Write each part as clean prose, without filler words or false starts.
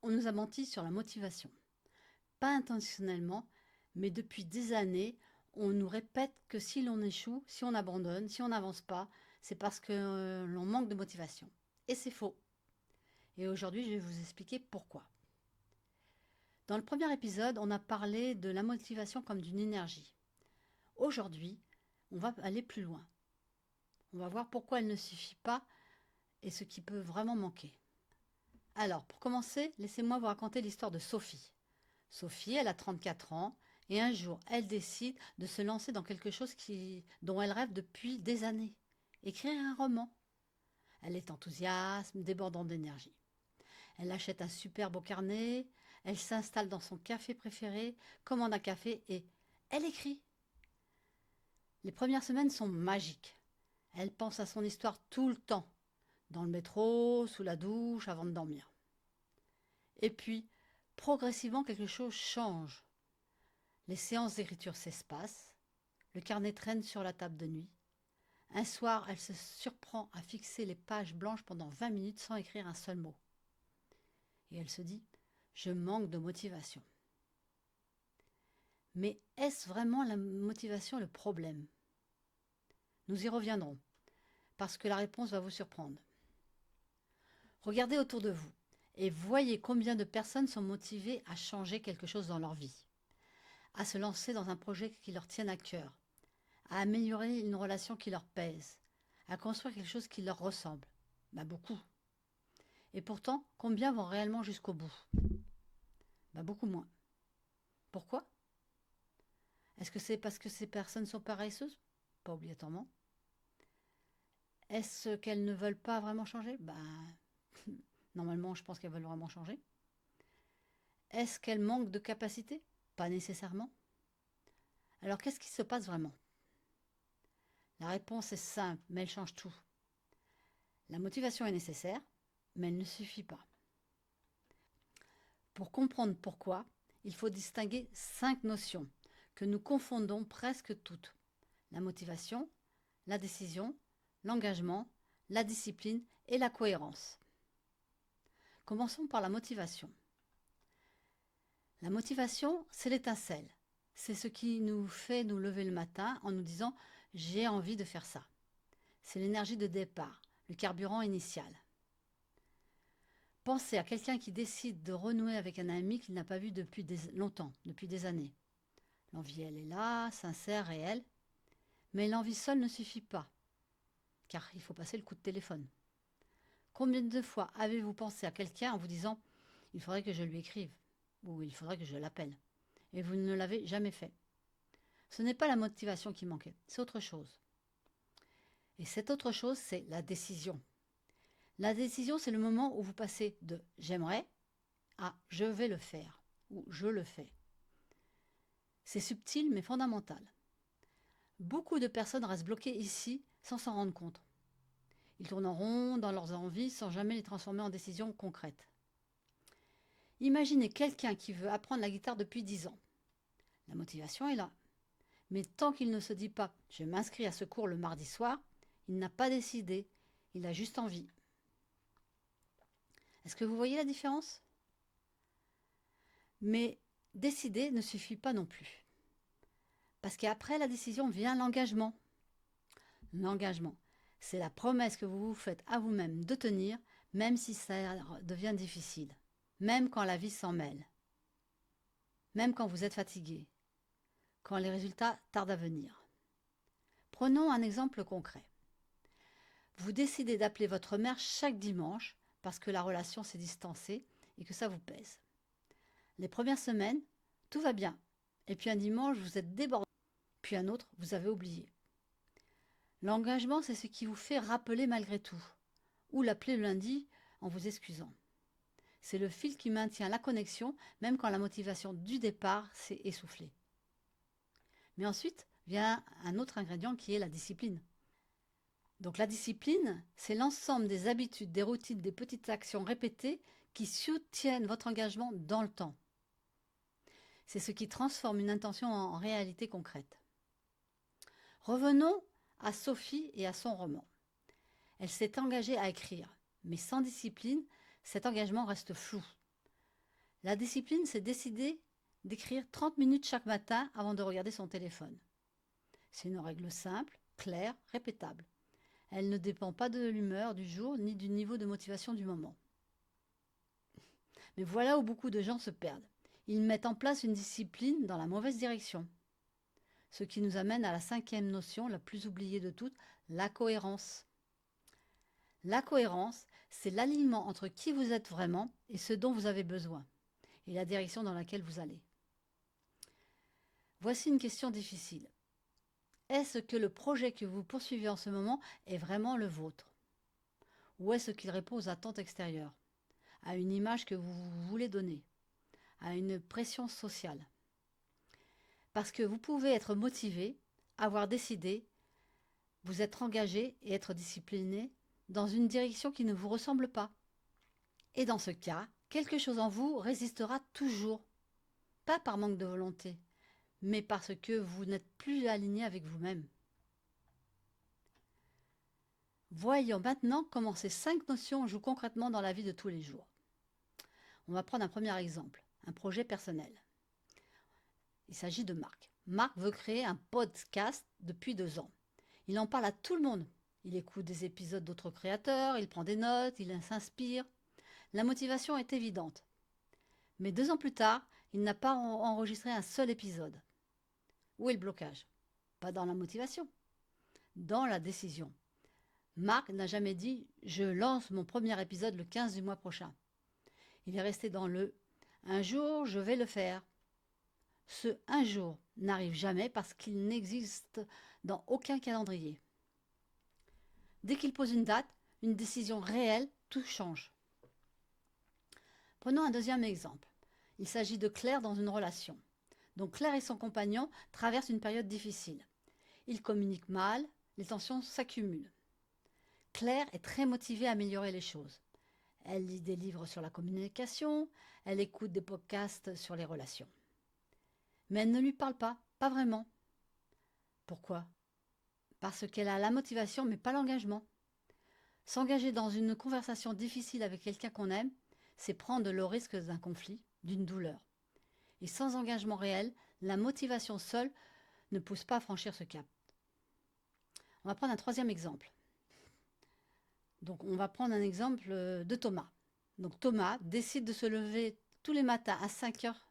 On nous a menti sur la motivation. Pas intentionnellement, mais depuis des années, on nous répète que si l'on échoue, si on abandonne, si on n'avance pas, c'est parce que l'on manque de motivation. Et c'est faux. Et aujourd'hui, je vais vous expliquer pourquoi. Dans le premier épisode, on a parlé de la motivation comme d'une énergie. Aujourd'hui, on va aller plus loin. On va voir pourquoi elle ne suffit pas et ce qui peut vraiment manquer. Alors, pour commencer, laissez-moi vous raconter l'histoire de Sophie. Sophie, elle a 34 ans et un jour, elle décide de se lancer dans quelque chose dont elle rêve depuis des années. Écrire un roman. Elle est enthousiaste, débordante d'énergie. Elle achète un super beau carnet, elle s'installe dans son café préféré, commande un café et elle écrit. Les premières semaines sont magiques. Elle pense à son histoire tout le temps, dans le métro, sous la douche, avant de dormir. Et puis, progressivement, quelque chose change. Les séances d'écriture s'espacent, le carnet traîne sur la table de nuit. Un soir, elle se surprend à fixer les pages blanches pendant 20 minutes sans écrire un seul mot. Et elle se dit « Je manque de motivation ». Mais est-ce vraiment la motivation le problème? Nous y reviendrons, parce que la réponse va vous surprendre. Regardez autour de vous et voyez combien de personnes sont motivées à changer quelque chose dans leur vie, à se lancer dans un projet qui leur tienne à cœur, à améliorer une relation qui leur pèse, à construire quelque chose qui leur ressemble. Beaucoup. Et pourtant, combien vont réellement jusqu'au bout? Beaucoup moins. Pourquoi? Est-ce que c'est parce que ces personnes sont paresseuses? Pas obligatoirement. Est-ce qu'elles ne veulent pas vraiment changer? Normalement, je pense qu'elles veulent vraiment changer. Est-ce qu'elles manquent de capacité? Pas nécessairement. Alors, qu'est-ce qui se passe vraiment? La réponse est simple, mais elle change tout. La motivation est nécessaire, mais elle ne suffit pas. Pour comprendre pourquoi, il faut distinguer 5 notions que nous confondons presque toutes. La motivation, la décision, l'engagement, la discipline et la cohérence. Commençons par la motivation. La motivation, c'est l'étincelle. C'est ce qui nous fait nous lever le matin en nous disant « j'ai envie de faire ça ». C'est l'énergie de départ, le carburant initial. Pensez à quelqu'un qui décide de renouer avec un ami qu'il n'a pas vu depuis longtemps, depuis des années. L'envie, elle est là, sincère, réelle. Mais l'envie seule ne suffit pas, car il faut passer le coup de téléphone. Combien de fois avez-vous pensé à quelqu'un en vous disant « il faudrait que je lui écrive » ou « il faudrait que je l'appelle » et vous ne l'avez jamais fait? Ce n'est pas la motivation qui manquait, c'est autre chose. Et cette autre chose, c'est la décision. La décision, c'est le moment où vous passez de « j'aimerais » à « je vais le faire » ou « je le fais ». C'est subtil mais fondamental. Beaucoup de personnes restent bloquées ici sans s'en rendre compte. Ils tournent en rond dans leurs envies sans jamais les transformer en décisions concrètes. Imaginez quelqu'un qui veut apprendre la guitare depuis 10 ans. La motivation est là. Mais tant qu'il ne se dit pas « je m'inscris à ce cours le mardi soir », il n'a pas décidé, il a juste envie. Est-ce que vous voyez la différence? Mais décider ne suffit pas non plus. Parce qu'après la décision vient l'engagement. L'engagement, c'est la promesse que vous vous faites à vous-même de tenir, même si ça devient difficile, même quand la vie s'en mêle, même quand vous êtes fatigué, quand les résultats tardent à venir. Prenons un exemple concret. Vous décidez d'appeler votre mère chaque dimanche parce que la relation s'est distancée et que ça vous pèse. Les premières semaines, tout va bien. Et puis un dimanche, vous êtes débordé. Puis un autre, vous avez oublié. L'engagement, c'est ce qui vous fait rappeler malgré tout. Ou l'appeler le lundi en vous excusant. C'est le fil qui maintient la connexion, même quand la motivation du départ s'est essoufflée. Mais ensuite vient un autre ingrédient qui est la discipline. Donc la discipline, c'est l'ensemble des habitudes, des routines, des petites actions répétées qui soutiennent votre engagement dans le temps. C'est ce qui transforme une intention en réalité concrète. Revenons à Sophie et à son roman. Elle s'est engagée à écrire, mais sans discipline, cet engagement reste flou. La discipline, c'est décider d'écrire 30 minutes chaque matin avant de regarder son téléphone. C'est une règle simple, claire, répétable. Elle ne dépend pas de l'humeur du jour ni du niveau de motivation du moment. Mais voilà où beaucoup de gens se perdent. Ils mettent en place une discipline dans la mauvaise direction. Ce qui nous amène à la 5e notion, la plus oubliée de toutes, la cohérence. La cohérence, c'est l'alignement entre qui vous êtes vraiment et ce dont vous avez besoin, et la direction dans laquelle vous allez. Voici une question difficile. Est-ce que le projet que vous poursuivez en ce moment est vraiment le vôtre? Ou est-ce qu'il répond aux attentes extérieures, à une image que vous voulez donner, à une pression sociale? Parce que vous pouvez être motivé, avoir décidé, vous être engagé et être discipliné dans une direction qui ne vous ressemble pas. Et dans ce cas, quelque chose en vous résistera toujours, pas par manque de volonté, mais parce que vous n'êtes plus aligné avec vous-même. Voyons maintenant comment ces 5 notions jouent concrètement dans la vie de tous les jours. On va prendre un premier exemple, un projet personnel. Il s'agit de Marc. Marc veut créer un podcast depuis 2 ans. Il en parle à tout le monde. Il écoute des épisodes d'autres créateurs, il prend des notes, il s'inspire. La motivation est évidente. Mais 2 ans plus tard, il n'a pas enregistré un seul épisode. Où est le blocage? Pas dans la motivation, dans la décision. Marc n'a jamais dit « je lance mon premier épisode le 15 du mois prochain ». Il est resté dans le « un jour je vais le faire ». Ce « un jour » n'arrive jamais parce qu'il n'existe dans aucun calendrier. Dès qu'il pose une date, une décision réelle, tout change. Prenons un deuxième exemple. Il s'agit de Claire dans une relation. Donc Claire et son compagnon traversent une période difficile. Ils communiquent mal, les tensions s'accumulent. Claire est très motivée à améliorer les choses. Elle lit des livres sur la communication, elle écoute des podcasts sur les relations. Mais elle ne lui parle pas, pas vraiment. Pourquoi? Parce qu'elle a la motivation mais pas l'engagement. S'engager dans une conversation difficile avec quelqu'un qu'on aime, c'est prendre le risque d'un conflit, d'une douleur. Et sans engagement réel, la motivation seule ne pousse pas à franchir ce cap. On va prendre un troisième exemple. Donc on va prendre un exemple de Thomas. Donc Thomas décide de se lever tous les matins à 5 heures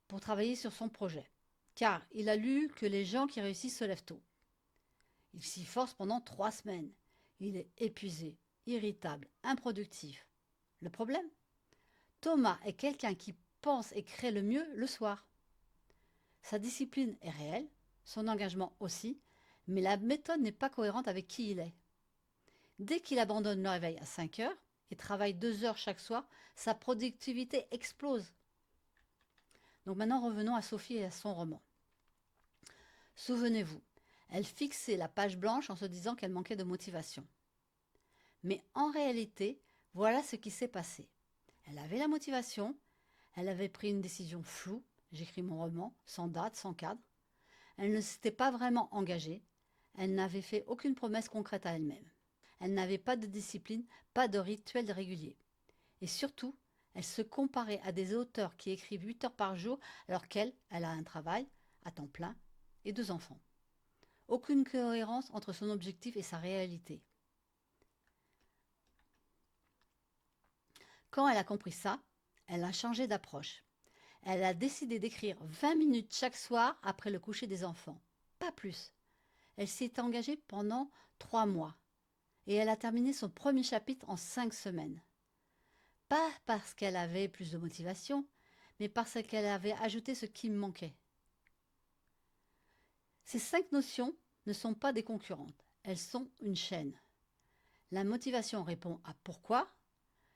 pour travailler sur son projet. Car il a lu que les gens qui réussissent se lèvent tôt. Il s'y force pendant 3 semaines. Il est épuisé, irritable, improductif. Le problème? Thomas est quelqu'un qui pense et crée le mieux le soir. Sa discipline est réelle, son engagement aussi, mais la méthode n'est pas cohérente avec qui il est. Dès qu'il abandonne le réveil à 5 heures et travaille 2 heures chaque soir, sa productivité explose. Donc maintenant revenons à Sophie et à son roman. Souvenez-vous, elle fixait la page blanche en se disant qu'elle manquait de motivation. Mais en réalité, voilà ce qui s'est passé. Elle avait la motivation, elle avait pris une décision floue, j'écris mon roman, sans date, sans cadre. Elle ne s'était pas vraiment engagée, elle n'avait fait aucune promesse concrète à elle-même. Elle n'avait pas de discipline, pas de rituel régulier. Et surtout, elle se comparait à des auteurs qui écrivent 8 heures par jour alors qu'elle, elle a un travail à temps plein et 2 enfants. Aucune cohérence entre son objectif et sa réalité. Quand elle a compris ça, elle a changé d'approche. Elle a décidé d'écrire 20 minutes chaque soir après le coucher des enfants. Pas plus. Elle s'est engagée pendant 3 mois. Et elle a terminé son premier chapitre en 5 semaines. Pas parce qu'elle avait plus de motivation, mais parce qu'elle avait ajouté ce qui me manquait. Ces 5 notions ne sont pas des concurrentes, elles sont une chaîne. La motivation répond à pourquoi,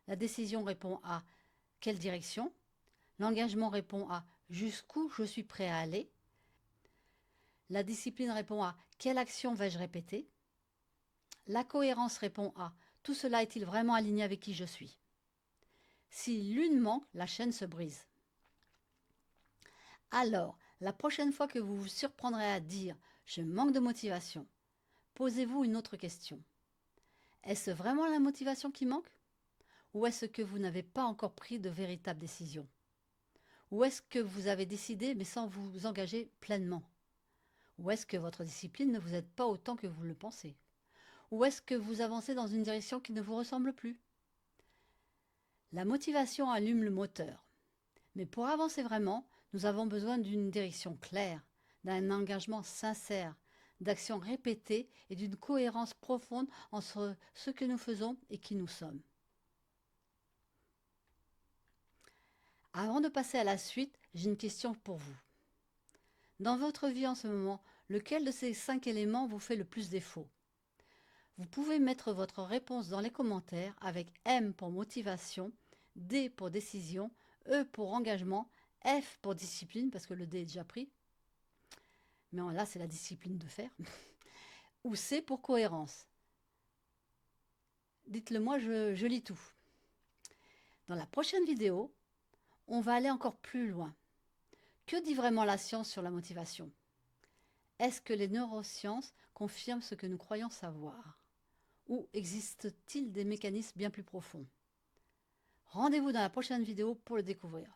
la décision répond à quelle direction, l'engagement répond à jusqu'où je suis prêt à aller, la discipline répond à quelle action vais-je répéter, la cohérence répond à tout cela est-il vraiment aligné avec qui je suis. Si l'une manque, la chaîne se brise. Alors, la prochaine fois que vous vous surprendrez à dire « je manque de motivation », posez-vous une autre question. Est-ce vraiment la motivation qui manque? Ou est-ce que vous n'avez pas encore pris de véritables décisions? Ou est-ce que vous avez décidé mais sans vous engager pleinement? Ou est-ce que votre discipline ne vous aide pas autant que vous le pensez? Ou est-ce que vous avancez dans une direction qui ne vous ressemble plus? La motivation allume le moteur. Mais pour avancer vraiment, nous avons besoin d'une direction claire, d'un engagement sincère, d'actions répétées et d'une cohérence profonde entre ce que nous faisons et qui nous sommes. Avant de passer à la suite, j'ai une question pour vous. Dans votre vie en ce moment, lequel de ces 5 éléments vous fait le plus défaut? Vous pouvez mettre votre réponse dans les commentaires avec M pour motivation, D pour décision, E pour engagement, F pour discipline, parce que le D est déjà pris, mais là c'est la discipline de faire, ou C pour cohérence. Dites-le moi, je lis tout. Dans la prochaine vidéo, on va aller encore plus loin. Que dit vraiment la science sur la motivation? Est-ce que les neurosciences confirment ce que nous croyons savoir? Ou existe-t-il des mécanismes bien plus profonds? Rendez-vous dans la prochaine vidéo pour le découvrir.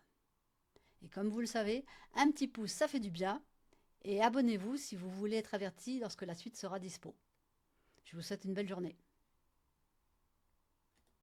Et comme vous le savez, un petit pouce ça fait du bien, et abonnez-vous si vous voulez être averti lorsque la suite sera dispo. Je vous souhaite une belle journée.